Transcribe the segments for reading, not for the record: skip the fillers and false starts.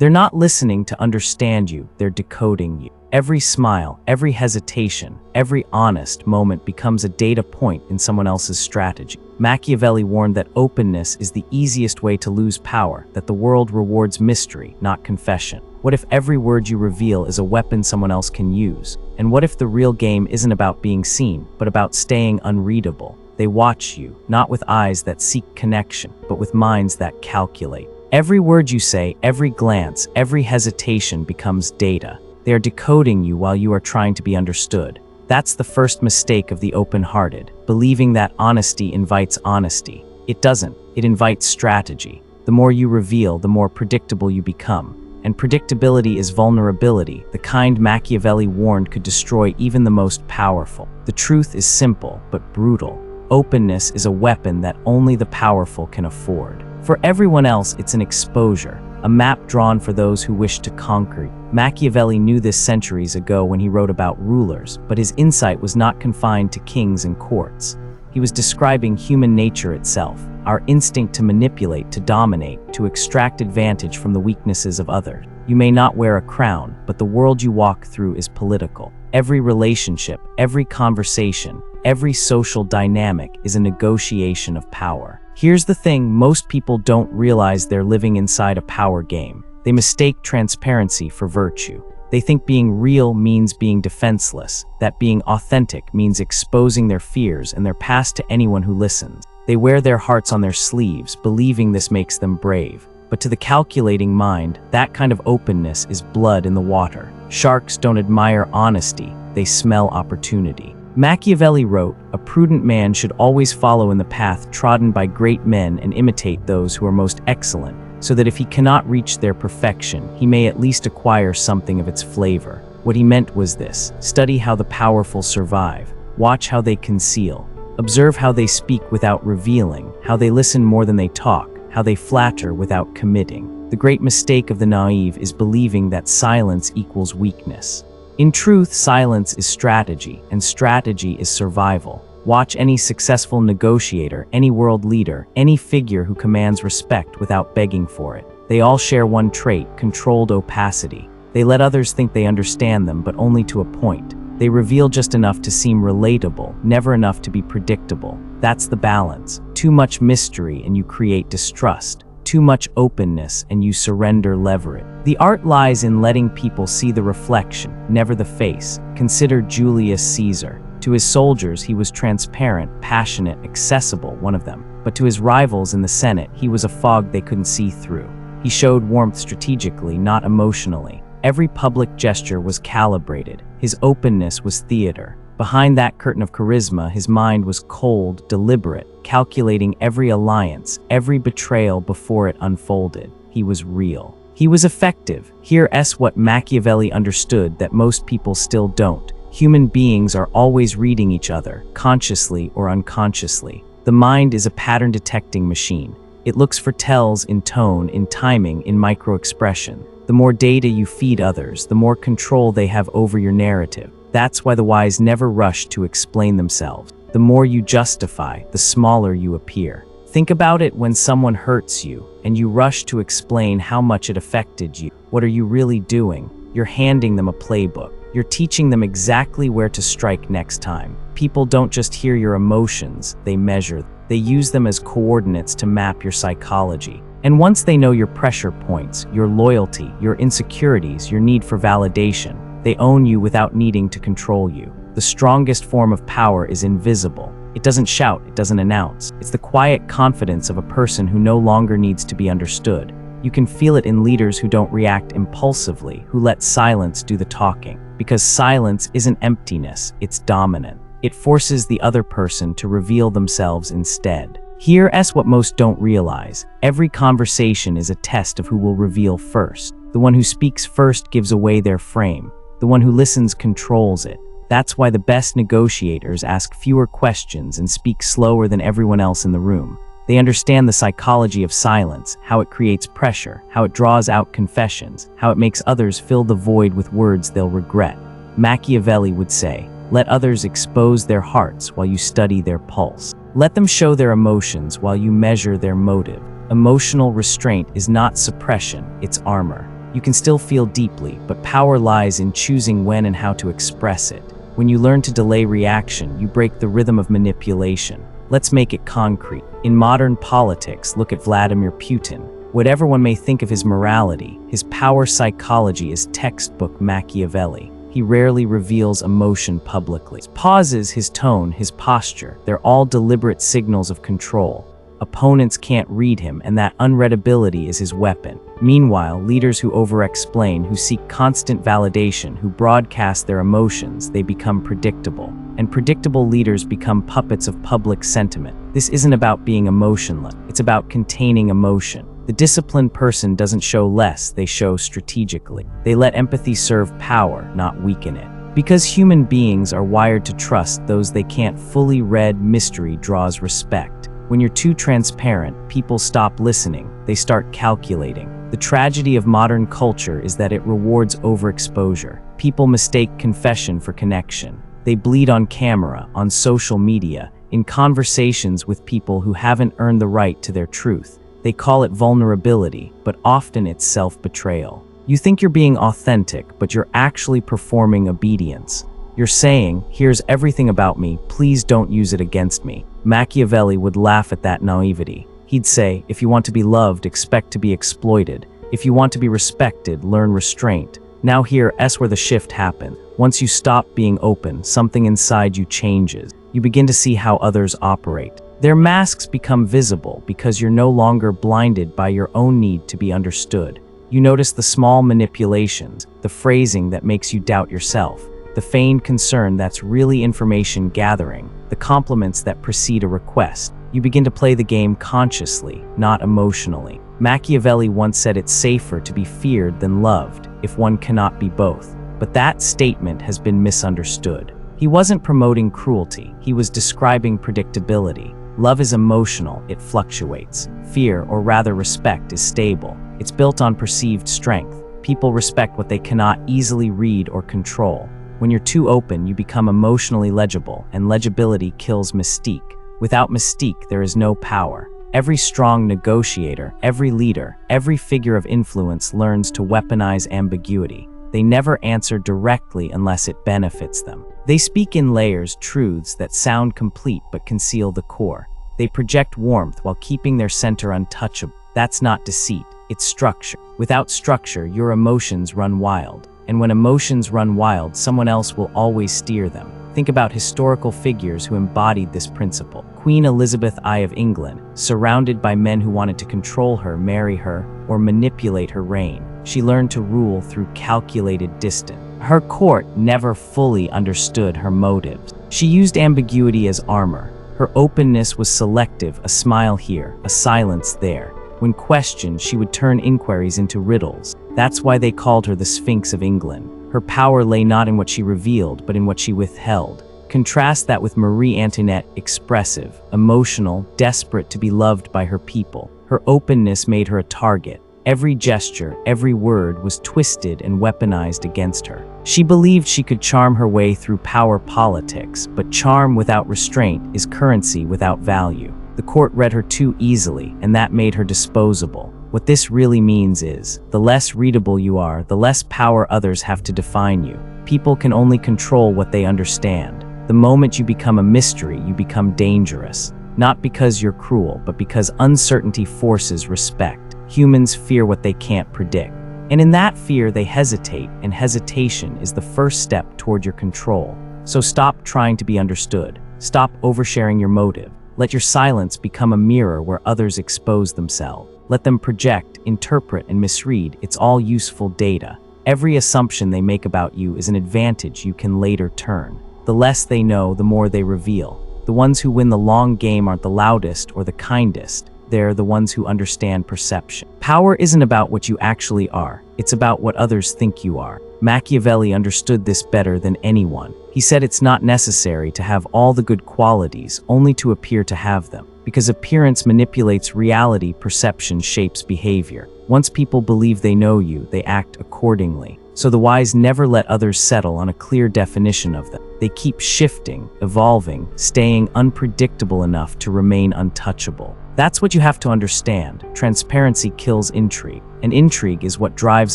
They're not listening to understand you, they're decoding you. Every smile, every hesitation, every honest moment becomes a data point in someone else's strategy. Machiavelli warned that openness is the easiest way to lose power, that the world rewards mystery, not confession. What if every word you reveal is a weapon someone else can use? And what if the real game isn't about being seen, but about staying unreadable? They watch you, not with eyes that seek connection, but with minds that calculate. Every word you say, every glance, every hesitation becomes data. They are decoding you while you are trying to be understood. That's the first mistake of the open-hearted, believing that honesty invites honesty. It doesn't. It invites strategy. The more you reveal, the more predictable you become. And predictability is vulnerability, the kind Machiavelli warned could destroy even the most powerful. The truth is simple, but brutal. Openness is a weapon that only the powerful can afford. For everyone else, it's an exposure, a map drawn for those who wish to conquer. Machiavelli knew this centuries ago when he wrote about rulers, but his insight was not confined to kings and courts. He was describing human nature itself, our instinct to manipulate, to dominate, to extract advantage from the weaknesses of others. You may not wear a crown, but the world you walk through is political. Every relationship, every conversation, every social dynamic is a negotiation of power. Here's the thing, most people don't realize they're living inside a power game. They mistake transparency for virtue. They think being real means being defenseless, that being authentic means exposing their fears and their past to anyone who listens. They wear their hearts on their sleeves, believing this makes them brave. But to the calculating mind, that kind of openness is blood in the water. Sharks don't admire honesty, they smell opportunity. Machiavelli wrote, "A prudent man should always follow in the path trodden by great men and imitate those who are most excellent, so that if he cannot reach their perfection, he may at least acquire something of its flavor." What he meant was this: study how the powerful survive, watch how they conceal, observe how they speak without revealing, how they listen more than they talk, how they flatter without committing. The great mistake of the naive is believing that silence equals weakness. In truth, silence is strategy, and strategy is survival. Watch any successful negotiator, any world leader, any figure who commands respect without begging for it. They all share one trait: controlled opacity. They let others think they understand them, but only to a point. They reveal just enough to seem relatable, never enough to be predictable. That's the balance. Too much mystery and you create distrust. Too much openness and you surrender leverage. The art lies in letting people see the reflection, never the face. Consider Julius Caesar. To his soldiers, he was transparent, passionate, accessible, one of them. But to his rivals in the Senate, he was a fog they couldn't see through. He showed warmth strategically, not emotionally. Every public gesture was calibrated. His openness was theater. Behind that curtain of charisma, his mind was cold, deliberate, calculating every alliance, every betrayal before it unfolded. He was real. He was effective. Here's what Machiavelli understood that most people still don't. Human beings are always reading each other, consciously or unconsciously. The mind is a pattern-detecting machine. It looks for tells in tone, in timing, in micro-expression. The more data you feed others, the more control they have over your narrative. That's why the wise never rush to explain themselves. The more you justify, the smaller you appear. Think about it when someone hurts you, and you rush to explain how much it affected you. What are you really doing? You're handing them a playbook. You're teaching them exactly where to strike next time. People don't just hear your emotions, they measure them. They use them as coordinates to map your psychology. And once they know your pressure points, your loyalty, your insecurities, your need for validation, they own you without needing to control you. The strongest form of power is invisible. It doesn't shout, it doesn't announce. It's the quiet confidence of a person who no longer needs to be understood. You can feel it in leaders who don't react impulsively, who let silence do the talking. Because silence isn't emptiness, it's dominant. It forces the other person to reveal themselves instead. Here's what most don't realize. Every conversation is a test of who will reveal first. The one who speaks first gives away their frame. The one who listens controls it. That's why the best negotiators ask fewer questions and speak slower than everyone else in the room. They understand the psychology of silence, how it creates pressure, how it draws out confessions, how it makes others fill the void with words they'll regret. Machiavelli would say, "Let others expose their hearts while you study their pulse. Let them show their emotions while you measure their motive." Emotional restraint is not suppression, it's armor. You can still feel deeply, but power lies in choosing when and how to express it. When you learn to delay reaction, you break the rhythm of manipulation. Let's make it concrete. In modern politics, look at Vladimir Putin. Whatever one may think of his morality, his power psychology is textbook Machiavelli. He rarely reveals emotion publicly. His pauses, his tone, his posture, they're all deliberate signals of control. Opponents can't read him, and that unreadability is his weapon. Meanwhile, leaders who over-explain, who seek constant validation, who broadcast their emotions, they become predictable. And predictable leaders become puppets of public sentiment. This isn't about being emotionless, it's about containing emotion. The disciplined person doesn't show less, they show strategically. They let empathy serve power, not weaken it. Because human beings are wired to trust those they can't fully read, mystery draws respect. When you're too transparent, people stop listening, they start calculating. The tragedy of modern culture is that it rewards overexposure. People mistake confession for connection. They bleed on camera, on social media, in conversations with people who haven't earned the right to their truth. They call it vulnerability, but often it's self-betrayal. You think you're being authentic, but you're actually performing obedience. You're saying, here's everything about me, please don't use it against me. Machiavelli would laugh at that naivety. He'd say, if you want to be loved, expect to be exploited. If you want to be respected, learn restraint. Now here's where the shift happens. Once you stop being open, something inside you changes. You begin to see how others operate. Their masks become visible because you're no longer blinded by your own need to be understood. You notice the small manipulations, the phrasing that makes you doubt yourself, the feigned concern that's really information gathering, the compliments that precede a request. You begin to play the game consciously, not emotionally. Machiavelli once said it's safer to be feared than loved, if one cannot be both. But that statement has been misunderstood. He wasn't promoting cruelty, he was describing predictability. Love is emotional, it fluctuates. Fear, or rather respect, is stable. It's built on perceived strength. People respect what they cannot easily read or control. When you're too open, you become emotionally legible, and legibility kills mystique. Without mystique, there is no power. Every strong negotiator, every leader, every figure of influence learns to weaponize ambiguity. They never answer directly unless it benefits them. They speak in layers, truths that sound complete but conceal the core. They project warmth while keeping their center untouchable. That's not deceit, it's structure. Without structure, your emotions run wild. And when emotions run wild, someone else will always steer them. Think about historical figures who embodied this principle. Queen Elizabeth I of England, surrounded by men who wanted to control her, marry her, or manipulate her reign. She learned to rule through calculated distance. Her court never fully understood her motives. She used ambiguity as armor. Her openness was selective, a smile here, a silence there. When questioned, she would turn inquiries into riddles. That's why they called her the Sphinx of England. Her power lay not in what she revealed, but in what she withheld. Contrast that with Marie Antoinette, expressive, emotional, desperate to be loved by her people. Her openness made her a target. Every gesture, every word was twisted and weaponized against her. She believed she could charm her way through power politics, but charm without restraint is currency without value. The court read her too easily, and that made her disposable. What this really means is, the less readable you are, the less power others have to define you. People can only control what they understand. The moment you become a mystery, you become dangerous. Not because you're cruel, but because uncertainty forces respect. Humans fear what they can't predict. And in that fear, they hesitate, and hesitation is the first step toward your control. So stop trying to be understood. Stop oversharing your motive. Let your silence become a mirror where others expose themselves. Let them project, interpret, and misread. It's all useful data. Every assumption they make about you is an advantage you can later turn. The less they know, the more they reveal. The ones who win the long game aren't the loudest or the kindest. They're the ones who understand perception. Power isn't about what you actually are. It's about what others think you are. Machiavelli understood this better than anyone. He said it's not necessary to have all the good qualities, only to appear to have them. Because appearance manipulates reality, perception shapes behavior. Once people believe they know you, they act accordingly. So the wise never let others settle on a clear definition of them. They keep shifting, evolving, staying unpredictable enough to remain untouchable. That's what you have to understand. Transparency kills intrigue, and intrigue is what drives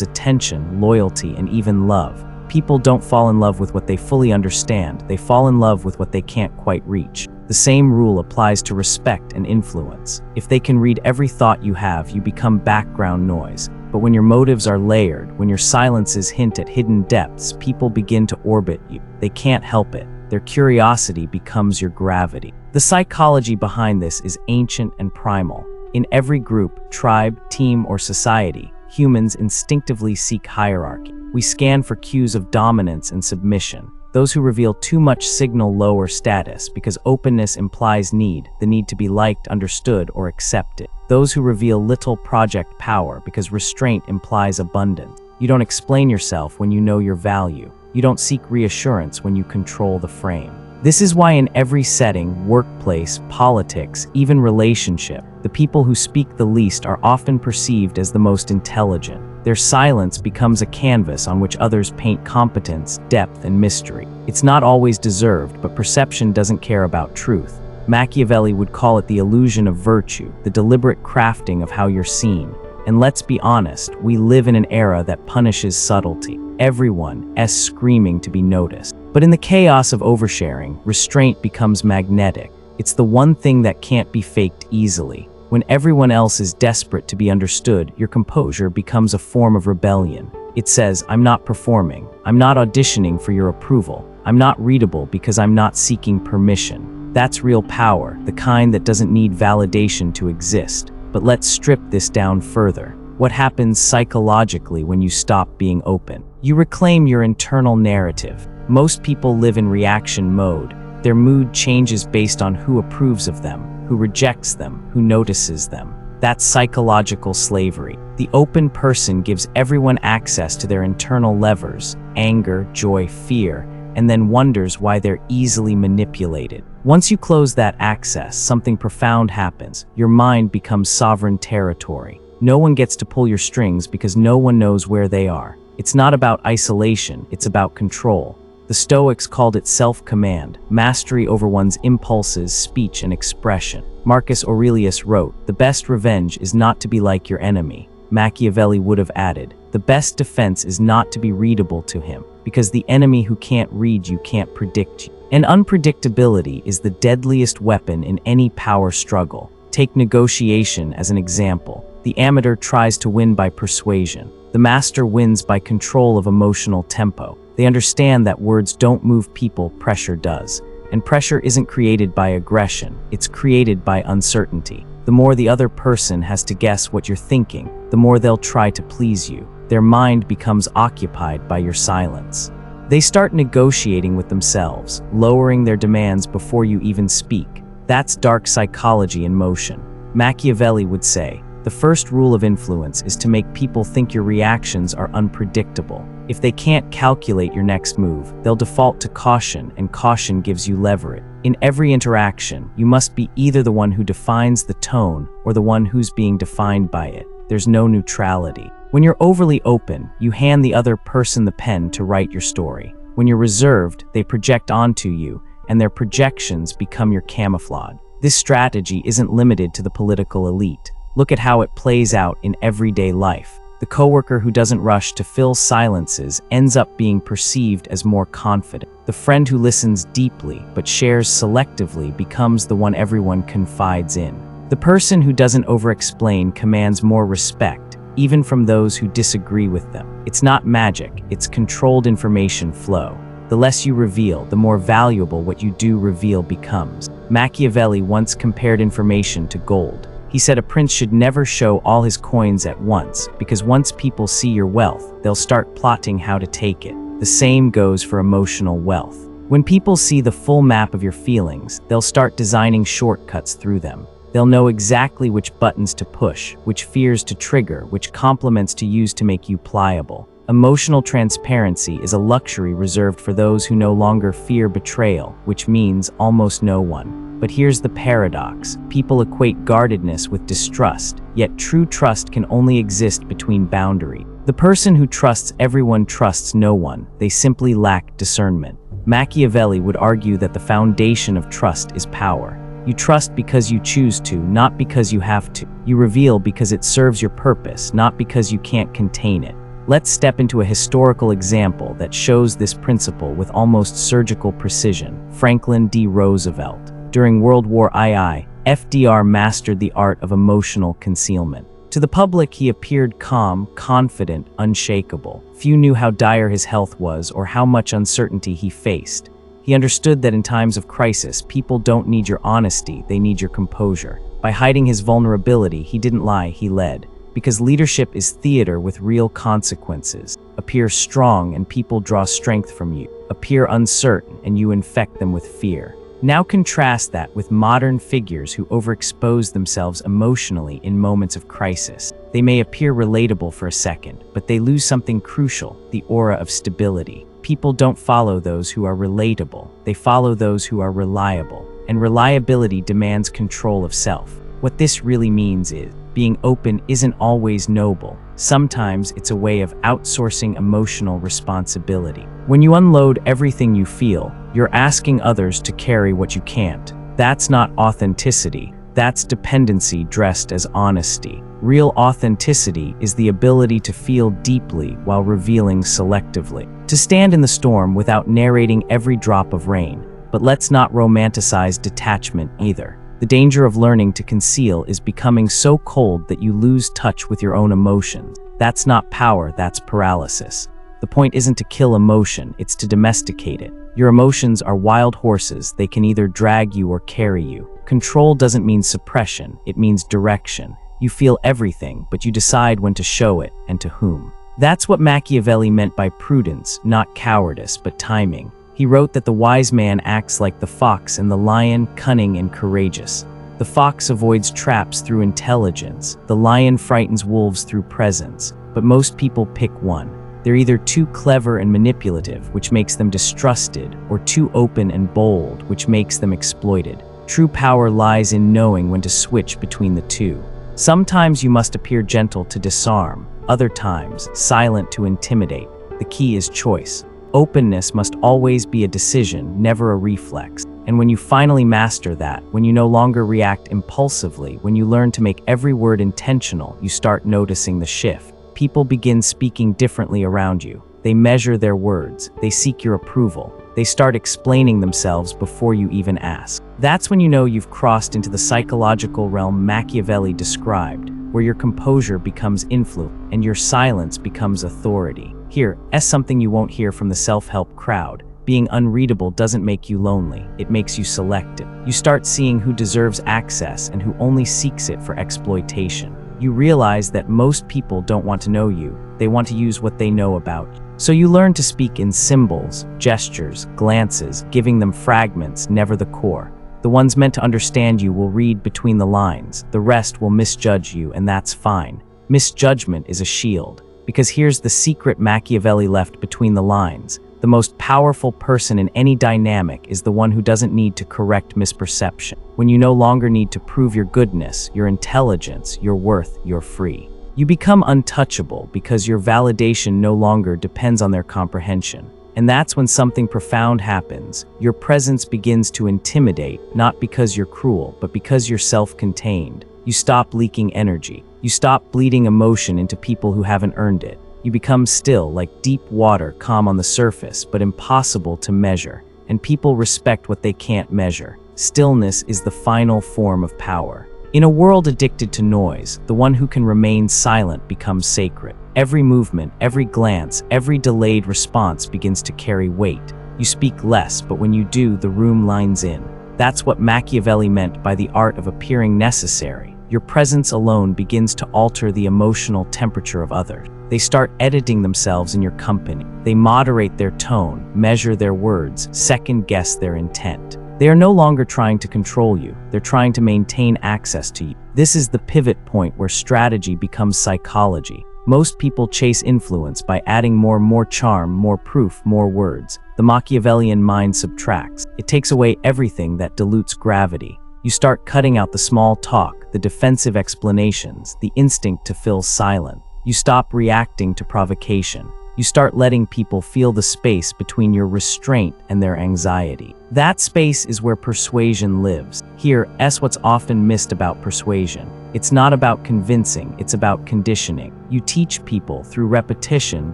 attention, loyalty, and even love. People don't fall in love with what they fully understand, they fall in love with what they can't quite reach. The same rule applies to respect and influence. If they can read every thought you have, you become background noise. But when your motives are layered, when your silences hint at hidden depths, people begin to orbit you. They can't help it. Their curiosity becomes your gravity. The psychology behind this is ancient and primal. In every group, tribe, team, or society, humans instinctively seek hierarchy. We scan for cues of dominance and submission. Those who reveal too much signal lower status because openness implies the need to be liked, understood, or accepted. Those who reveal little project power because restraint implies abundance. You don't explain yourself when you know your value. You don't seek reassurance when you control the frame. This is why in every setting, workplace, politics, even relationship, the people who speak the least are often perceived as the most intelligent. Their silence becomes a canvas on which others paint competence, depth, and mystery. It's not always deserved, but perception doesn't care about truth. Machiavelli would call it the illusion of virtue, the deliberate crafting of how you're seen. And let's be honest, we live in an era that punishes subtlety. Everyone is screaming to be noticed. But in the chaos of oversharing, restraint becomes magnetic. It's the one thing that can't be faked easily. When everyone else is desperate to be understood, your composure becomes a form of rebellion. It says, I'm not performing. I'm not auditioning for your approval. I'm not readable because I'm not seeking permission. That's real power, the kind that doesn't need validation to exist. But let's strip this down further. What happens psychologically when you stop being open? You reclaim your internal narrative. Most people live in reaction mode. Their mood changes based on who approves of them, who rejects them, who notices them. That's psychological slavery. The open person gives everyone access to their internal levers, anger, joy, fear, and then wonders why they're easily manipulated. Once you close that access, something profound happens. Your mind becomes sovereign territory. No one gets to pull your strings because no one knows where they are. It's not about isolation, it's about control. The Stoics called it self-command, mastery over one's impulses, speech, and expression. Marcus Aurelius wrote, "The best revenge is not to be like your enemy." Machiavelli would have added, "The best defense is not to be readable to him, because the enemy who can't read you can't predict you." And unpredictability is the deadliest weapon in any power struggle. Take negotiation as an example. The amateur tries to win by persuasion. The master wins by control of emotional tempo. They understand that words don't move people, pressure does. And pressure isn't created by aggression, it's created by uncertainty. The more the other person has to guess what you're thinking, the more they'll try to please you. Their mind becomes occupied by your silence. They start negotiating with themselves, lowering their demands before you even speak. That's dark psychology in motion. Machiavelli would say, the first rule of influence is to make people think your reactions are unpredictable. If they can't calculate your next move, they'll default to caution, and caution gives you leverage. In every interaction, you must be either the one who defines the tone or the one who's being defined by it. There's no neutrality. When you're overly open, you hand the other person the pen to write your story. When you're reserved, they project onto you, and their projections become your camouflage. This strategy isn't limited to the political elite. Look at how it plays out in everyday life. The coworker who doesn't rush to fill silences ends up being perceived as more confident. The friend who listens deeply but shares selectively becomes the one everyone confides in. The person who doesn't over-explain commands more respect, even from those who disagree with them. It's not magic, it's controlled information flow. The less you reveal, the more valuable what you do reveal becomes. Machiavelli once compared information to gold. He said a prince should never show all his coins at once, because once people see your wealth, they'll start plotting how to take it. The same goes for emotional wealth. When people see the full map of your feelings, they'll start designing shortcuts through them. They'll know exactly which buttons to push, which fears to trigger, which compliments to use to make you pliable. Emotional transparency is a luxury reserved for those who no longer fear betrayal, which means almost no one. But here's the paradox. People equate guardedness with distrust, yet true trust can only exist between boundaries. The person who trusts everyone trusts no one. They simply lack discernment. Machiavelli would argue that the foundation of trust is power. You trust because you choose to, not because you have to. You reveal because it serves your purpose, not because you can't contain it. Let's step into a historical example that shows this principle with almost surgical precision. Franklin D. Roosevelt. During World War II, FDR mastered the art of emotional concealment. To the public, he appeared calm, confident, unshakable. Few knew how dire his health was or how much uncertainty he faced. He understood that in times of crisis, people don't need your honesty, they need your composure. By hiding his vulnerability, he didn't lie, he led. Because leadership is theater with real consequences. Appear strong and people draw strength from you. Appear uncertain and you infect them with fear. Now contrast that with modern figures who overexpose themselves emotionally in moments of crisis. They may appear relatable for a second, but they lose something crucial, the aura of stability. People don't follow those who are relatable, they follow those who are reliable. And reliability demands control of self. What this really means is, being open isn't always noble. Sometimes it's a way of outsourcing emotional responsibility. When you unload everything you feel, you're asking others to carry what you can't. That's not authenticity. That's dependency dressed as honesty. Real authenticity is the ability to feel deeply while revealing selectively. To stand in the storm without narrating every drop of rain. But let's not romanticize detachment either. The danger of learning to conceal is becoming so cold that you lose touch with your own emotions. That's not power, that's paralysis. The point isn't to kill emotion, it's to domesticate it. Your emotions are wild horses, they can either drag you or carry you. Control doesn't mean suppression, it means direction. You feel everything, but you decide when to show it and to whom. That's what Machiavelli meant by prudence, not cowardice, but timing. He wrote that the wise man acts like the fox and the lion, cunning and courageous. The fox avoids traps through intelligence. The lion frightens wolves through presence. But most people pick one. They're either too clever and manipulative, which makes them distrusted, or too open and bold, which makes them exploited. True power lies in knowing when to switch between the two. Sometimes you must appear gentle to disarm, other times silent to intimidate. The key is choice. Openness must always be a decision, never a reflex. And when you finally master that, when you no longer react impulsively, when you learn to make every word intentional, you start noticing the shift. People begin speaking differently around you. They measure their words. They seek your approval. They start explaining themselves before you even ask. That's when you know you've crossed into the psychological realm Machiavelli described, where your composure becomes influence and your silence becomes authority. Here, as something you won't hear from the self-help crowd. Being unreadable doesn't make you lonely, it makes you selective. You start seeing who deserves access and who only seeks it for exploitation. You realize that most people don't want to know you, they want to use what they know about you. So you learn to speak in symbols, gestures, glances, giving them fragments, never the core. The ones meant to understand you will read between the lines, the rest will misjudge you, and that's fine. Misjudgment is a shield. Because here's the secret Machiavelli left between the lines. The most powerful person in any dynamic is the one who doesn't need to correct misperception. When you no longer need to prove your goodness, your intelligence, your worth, you're free. You become untouchable because your validation no longer depends on their comprehension. And that's when something profound happens. Your presence begins to intimidate, not because you're cruel, but because you're self-contained. You stop leaking energy. You stop bleeding emotion into people who haven't earned it. You become still, like deep water, calm on the surface, but impossible to measure. And people respect what they can't measure. Stillness is the final form of power. In a world addicted to noise, the one who can remain silent becomes sacred. Every movement, every glance, every delayed response begins to carry weight. You speak less, but when you do, the room lines in. That's what Machiavelli meant by the art of appearing necessary. Your presence alone begins to alter the emotional temperature of others. They start editing themselves in your company. They moderate their tone, measure their words, second-guess their intent. They are no longer trying to control you. They're trying to maintain access to you. This is the pivot point where strategy becomes psychology. Most people chase influence by adding more charm, more proof, more words. The Machiavellian mind subtracts. It takes away everything that dilutes gravity. You start cutting out the small talk, the defensive explanations, the instinct to fill silence. You stop reacting to provocation. You start letting people feel the space between your restraint and their anxiety. That space is where persuasion lives. Here's what's often missed about persuasion. It's not about convincing, it's about conditioning. You teach people through repetition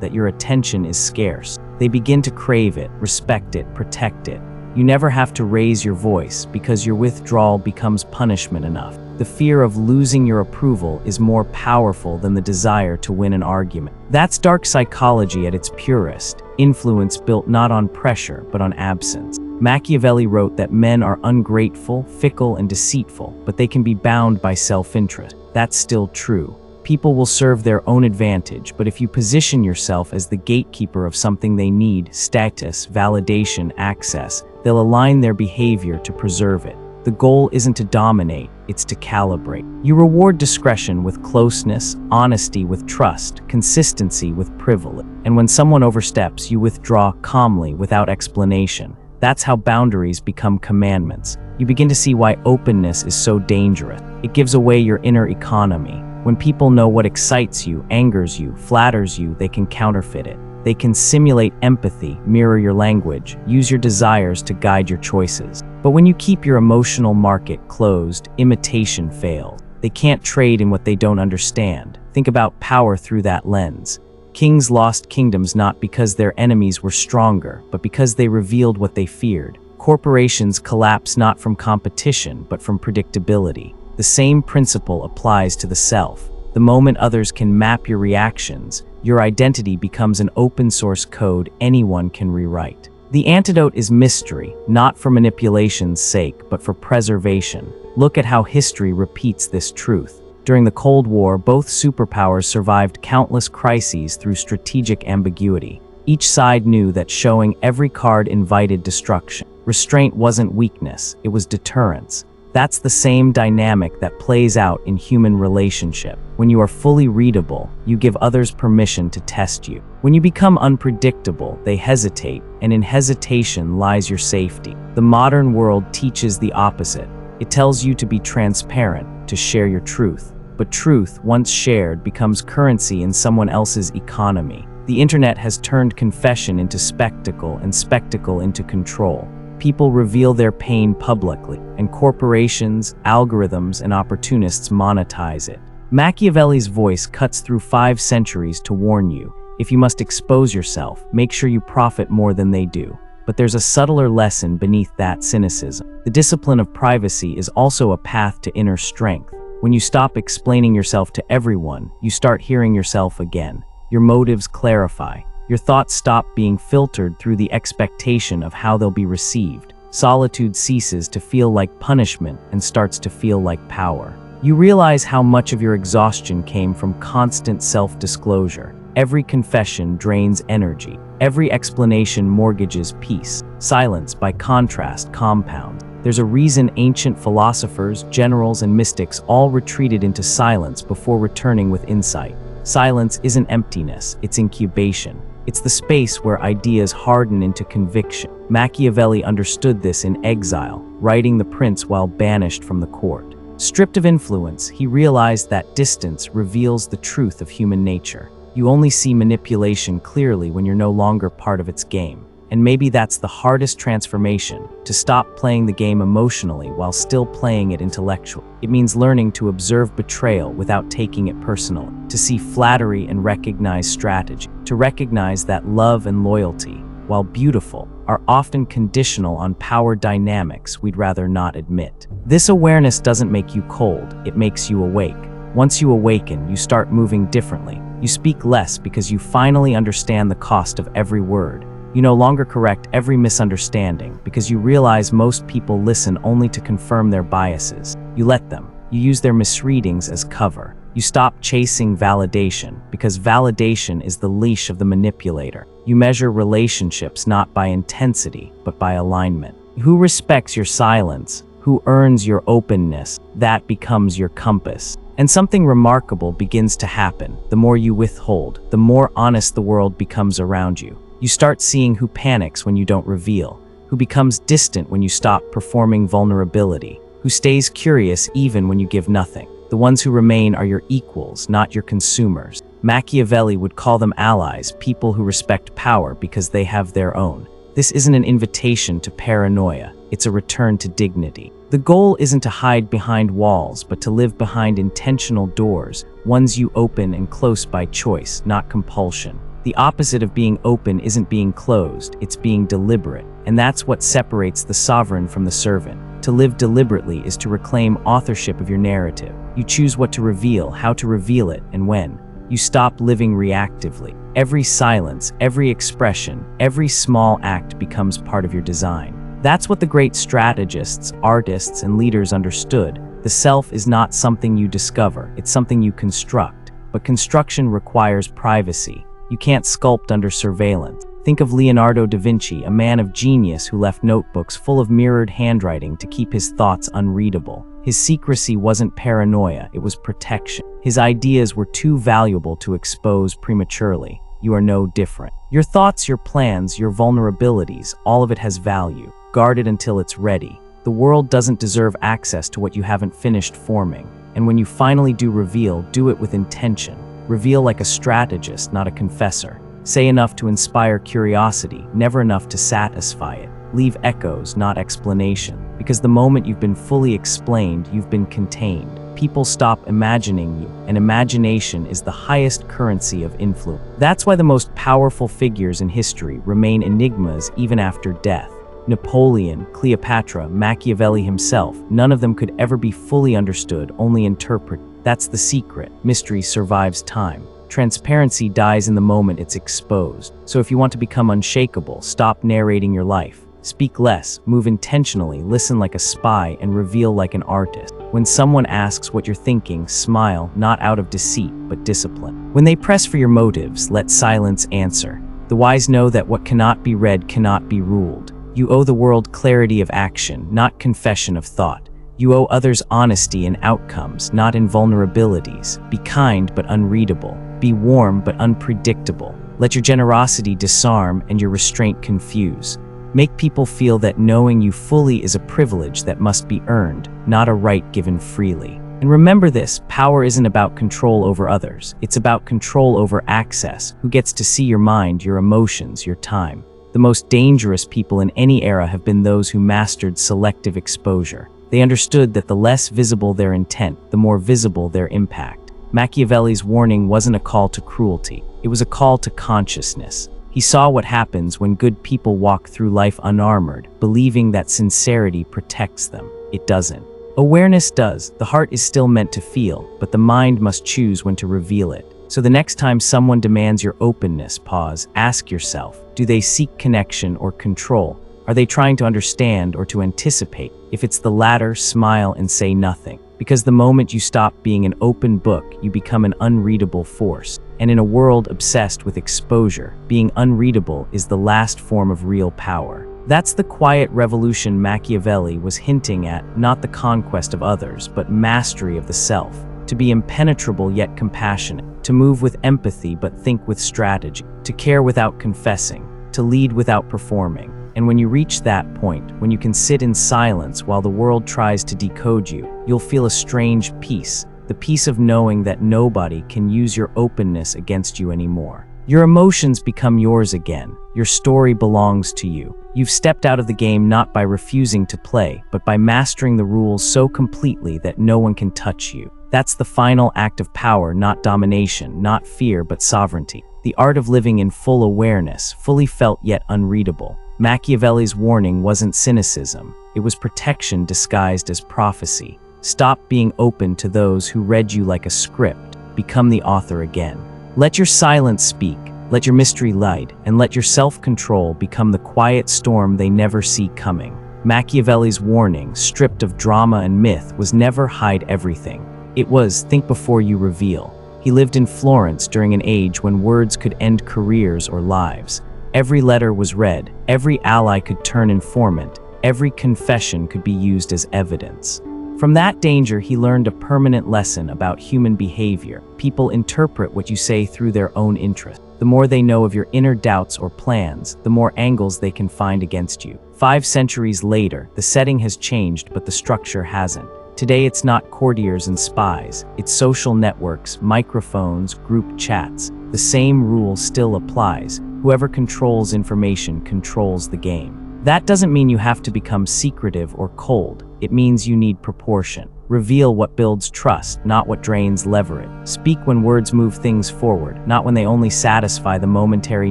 that your attention is scarce. They begin to crave it, respect it, protect it. You never have to raise your voice because your withdrawal becomes punishment enough. The fear of losing your approval is more powerful than the desire to win an argument. That's dark psychology at its purest, influence built not on pressure but on absence. Machiavelli wrote that men are ungrateful, fickle, and deceitful, but they can be bound by self-interest. That's still true. People will serve their own advantage, but if you position yourself as the gatekeeper of something they need, status, validation, access, they'll align their behavior to preserve it. The goal isn't to dominate, it's to calibrate. You reward discretion with closeness, honesty with trust, consistency with privilege. And when someone oversteps, you withdraw calmly without explanation. That's how boundaries become commandments. You begin to see why openness is so dangerous. It gives away your inner economy. When people know what excites you, angers you, flatters you, they can counterfeit it. They can simulate empathy, mirror your language, use your desires to guide your choices. But when you keep your emotional market closed, imitation fails. They can't trade in what they don't understand. Think about power through that lens. Kings lost kingdoms not because their enemies were stronger, but because they revealed what they feared. Corporations collapse not from competition, but from predictability. The same principle applies to the self. The moment others can map your reactions, your identity becomes an open-source code anyone can rewrite. The antidote is mystery, not for manipulation's sake, but for preservation. Look at how history repeats this truth. During the Cold War, both superpowers survived countless crises through strategic ambiguity. Each side knew that showing every card invited destruction. Restraint wasn't weakness, it was deterrence. That's the same dynamic that plays out in human relationship. When you are fully readable, you give others permission to test you. When you become unpredictable, they hesitate, and in hesitation lies your safety. The modern world teaches the opposite. It tells you to be transparent, to share your truth. But truth, once shared, becomes currency in someone else's economy. The internet has turned confession into spectacle and spectacle into control. People reveal their pain publicly, and corporations, algorithms, and opportunists monetize it. Machiavelli's voice cuts through 5 centuries to warn you. If you must expose yourself, make sure you profit more than they do. But there's a subtler lesson beneath that cynicism. The discipline of privacy is also a path to inner strength. When you stop explaining yourself to everyone, you start hearing yourself again. Your motives clarify. Your thoughts stop being filtered through the expectation of how they'll be received. Solitude ceases to feel like punishment and starts to feel like power. You realize how much of your exhaustion came from constant self-disclosure. Every confession drains energy. Every explanation mortgages peace. Silence, by contrast, compounds. There's a reason ancient philosophers, generals, and mystics all retreated into silence before returning with insight. Silence isn't emptiness, it's incubation. It's the space where ideas harden into conviction. Machiavelli understood this in exile, writing The Prince while banished from the court. Stripped of influence, he realized that distance reveals the truth of human nature. You only see manipulation clearly when you're no longer part of its game. And maybe that's the hardest transformation, to stop playing the game emotionally while still playing it intellectually. It means learning to observe betrayal without taking it personally, to see flattery and recognize strategy, to recognize that love and loyalty, while beautiful, are often conditional on power dynamics we'd rather not admit. This awareness doesn't make you cold, it makes you awake. Once you awaken, you start moving differently. You speak less because you finally understand the cost of every word. You no longer correct every misunderstanding because you realize most people listen only to confirm their biases. You let them. You use their misreadings as cover. You stop chasing validation because validation is the leash of the manipulator. You measure relationships not by intensity, but by alignment. Who respects your silence? Who earns your openness? That becomes your compass. And something remarkable begins to happen. The more you withhold, the more honest the world becomes around you. You start seeing who panics when you don't reveal, who becomes distant when you stop performing vulnerability, who stays curious even when you give nothing. The ones who remain are your equals, not your consumers. Machiavelli would call them allies, people who respect power because they have their own. This isn't an invitation to paranoia, it's a return to dignity. The goal isn't to hide behind walls, but to live behind intentional doors, ones you open and close by choice, not compulsion. The opposite of being open isn't being closed, it's being deliberate, and that's what separates the sovereign from the servant. To live deliberately is to reclaim authorship of your narrative. You choose what to reveal, how to reveal it, and when. You stop living reactively. Every silence, every expression, every small act becomes part of your design. That's what the great strategists, artists, and leaders understood. The self is not something you discover, it's something you construct. But construction requires privacy. You can't sculpt under surveillance. Think of Leonardo da Vinci, a man of genius who left notebooks full of mirrored handwriting to keep his thoughts unreadable. His secrecy wasn't paranoia, it was protection. His ideas were too valuable to expose prematurely. You are no different. Your thoughts, your plans, your vulnerabilities, all of it has value. Guard it until it's ready. The world doesn't deserve access to what you haven't finished forming. And when you finally do reveal, do it with intention. Reveal like a strategist, not a confessor. Say enough to inspire curiosity, never enough to satisfy it. Leave echoes, not explanation. Because the moment you've been fully explained, you've been contained. People stop imagining you, and imagination is the highest currency of influence. That's why the most powerful figures in history remain enigmas even after death. Napoleon, Cleopatra, Machiavelli himself, none of them could ever be fully understood, only interpreted. That's the secret. Mystery survives time. Transparency dies in the moment it's exposed. So if you want to become unshakable, stop narrating your life. Speak less, move intentionally, listen like a spy, and reveal like an artist. When someone asks what you're thinking, smile, not out of deceit, but discipline. When they press for your motives, let silence answer. The wise know that what cannot be read cannot be ruled. You owe the world clarity of action, not confession of thought. You owe others honesty in outcomes, not in vulnerabilities. Be kind but unreadable. Be warm but unpredictable. Let your generosity disarm and your restraint confuse. Make people feel that knowing you fully is a privilege that must be earned, not a right given freely. And remember this, power isn't about control over others. It's about control over access. Who gets to see your mind, your emotions, your time? The most dangerous people in any era have been those who mastered selective exposure. They understood that the less visible their intent, the more visible their impact. Machiavelli's warning wasn't a call to cruelty. It was a call to consciousness. He saw what happens when good people walk through life unarmored, believing that sincerity protects them. It doesn't. Awareness does. The heart is still meant to feel, but the mind must choose when to reveal it. So the next time someone demands your openness, pause, ask yourself, do they seek connection or control? Are they trying to understand or to anticipate? If it's the latter, smile and say nothing. Because the moment you stop being an open book, you become an unreadable force. And in a world obsessed with exposure, being unreadable is the last form of real power. That's the quiet revolution Machiavelli was hinting at, not the conquest of others, but mastery of the self. To be impenetrable yet compassionate, to move with empathy but think with strategy, to care without confessing, to lead without performing. And when you reach that point, when you can sit in silence while the world tries to decode you, you'll feel a strange peace, the peace of knowing that nobody can use your openness against you anymore. Your emotions become yours again. Your story belongs to you. You've stepped out of the game not by refusing to play, but by mastering the rules so completely that no one can touch you. That's the final act of power, not domination, not fear, but sovereignty. The art of living in full awareness, fully felt yet unreadable. Machiavelli's warning wasn't cynicism. It was protection disguised as prophecy. Stop being open to those who read you like a script. Become the author again. Let your silence speak. Let your mystery light, and let your self-control become the quiet storm they never see coming. Machiavelli's warning, stripped of drama and myth, was never hide everything. It was think before you reveal. He lived in Florence during an age when words could end careers or lives. Every letter was read, every ally could turn informant, every confession could be used as evidence. From that danger, he learned a permanent lesson about human behavior. People interpret what you say through their own interest. The more they know of your inner doubts or plans, the more angles they can find against you. 5 centuries later, the setting has changed, but the structure hasn't. Today it's not courtiers and spies, it's social networks, microphones, group chats. The same rule still applies. Whoever controls information controls the game. That doesn't mean you have to become secretive or cold. It means you need proportion. Reveal what builds trust, not what drains leverage. Speak when words move things forward, not when they only satisfy the momentary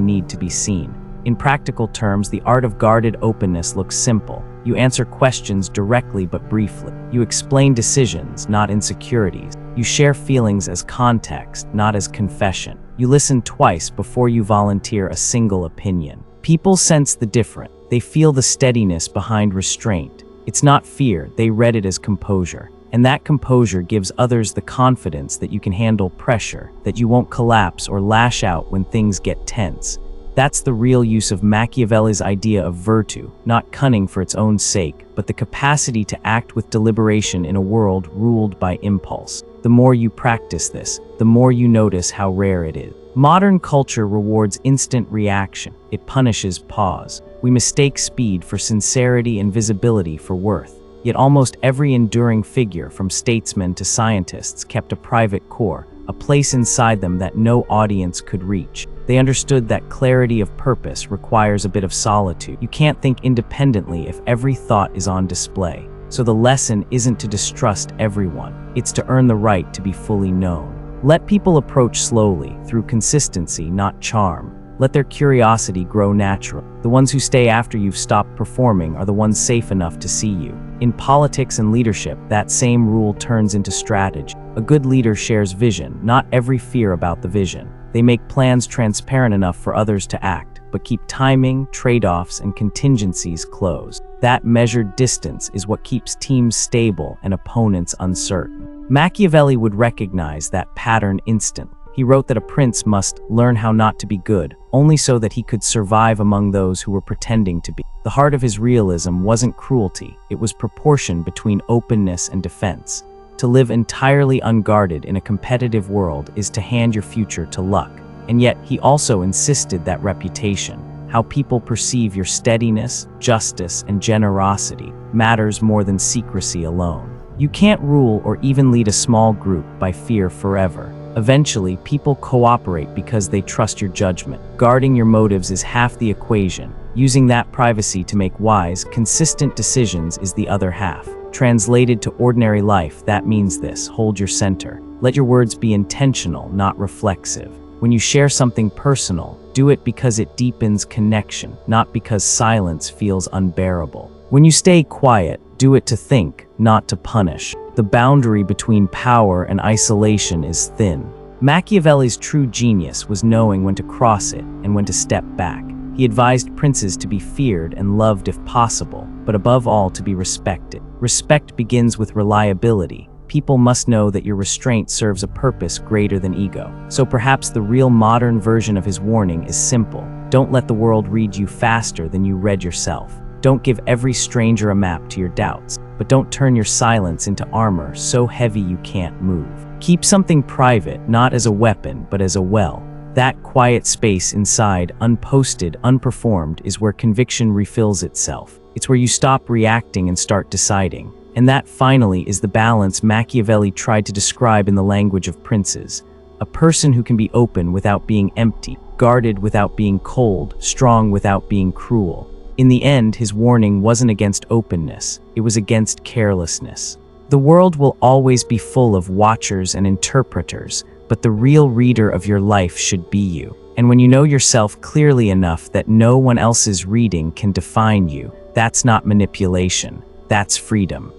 need to be seen. In practical terms, the art of guarded openness looks simple. You answer questions directly but briefly. You explain decisions, not insecurities. You share feelings as context, not as confession. You listen twice before you volunteer a single opinion. People sense the difference. They feel the steadiness behind restraint. It's not fear, they read it as composure. And that composure gives others the confidence that you can handle pressure, that you won't collapse or lash out when things get tense. That's the real use of Machiavelli's idea of virtue, not cunning for its own sake, but the capacity to act with deliberation in a world ruled by impulse. The more you practice this, the more you notice how rare it is. Modern culture rewards instant reaction. It punishes pause. We mistake speed for sincerity and visibility for worth. Yet almost every enduring figure, from statesmen to scientists, kept a private core, a place inside them that no audience could reach. They understood that clarity of purpose requires a bit of solitude. You can't think independently if every thought is on display. So the lesson isn't to distrust everyone, it's to earn the right to be fully known. Let people approach slowly, through consistency, not charm. Let their curiosity grow natural. The ones who stay after you've stopped performing are the ones safe enough to see you. In politics and leadership, that same rule turns into strategy. A good leader shares vision, not every fear about the vision. They make plans transparent enough for others to act, but keep timing, trade-offs, and contingencies closed. That measured distance is what keeps teams stable and opponents uncertain. Machiavelli would recognize that pattern instantly. He wrote that a prince must learn how not to be good, only so that he could survive among those who were pretending to be. The heart of his realism wasn't cruelty, it was proportion between openness and defense. To live entirely unguarded in a competitive world is to hand your future to luck. And yet, he also insisted that reputation, how people perceive your steadiness, justice, and generosity, matters more than secrecy alone. You can't rule or even lead a small group by fear forever. Eventually, people cooperate because they trust your judgment. Guarding your motives is half the equation. Using that privacy to make wise, consistent decisions is the other half. Translated to ordinary life, that means this: hold your center. Let your words be intentional, not reflexive. When you share something personal, do it because it deepens connection, not because silence feels unbearable. When you stay quiet, do it to think, not to punish. The boundary between power and isolation is thin. Machiavelli's true genius was knowing when to cross it and when to step back. He advised princes to be feared and loved if possible, but above all to be respected. Respect begins with reliability. People must know that your restraint serves a purpose greater than ego. So perhaps the real modern version of his warning is simple. Don't let the world read you faster than you read yourself. Don't give every stranger a map to your doubts, but don't turn your silence into armor so heavy you can't move. Keep something private, not as a weapon, but as a well. That quiet space inside, unposted, unperformed, is where conviction refills itself. It's where you stop reacting and start deciding. And that, finally, is the balance Machiavelli tried to describe in the language of princes. A person who can be open without being empty, guarded without being cold, strong without being cruel. In the end, his warning wasn't against openness, it was against carelessness. The world will always be full of watchers and interpreters, but the real reader of your life should be you. And when you know yourself clearly enough that no one else's reading can define you, that's not manipulation, that's freedom.